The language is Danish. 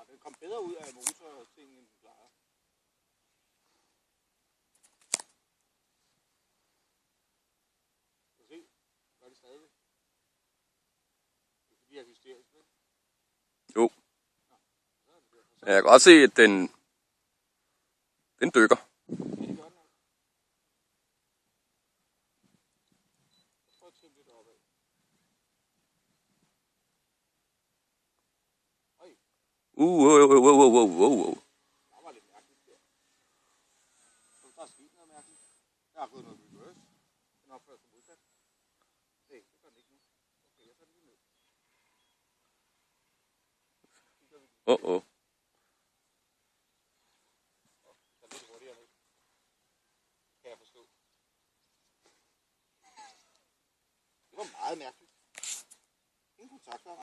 Den kom bedre ud af motortingen, end den plejer. Kan du se? Gør det stadigvæk. Det er fordi, jeg er hysterisk, vel? Jo. Jeg kan godt se, at den dykker. Ja, det gør den altså. Jeg tror, jeg tænker lidt opad. Wow. Der var lidt mærkeligt der. Der er sket noget mærkeligt. Der er gået noget reverse. Den opfører sig modsat. Nej, det gør den ikke nu. Okay, jeg tager den lige ned. Der er lidt hurtigere ned. Kan jeg forstå. Det var meget mærkeligt.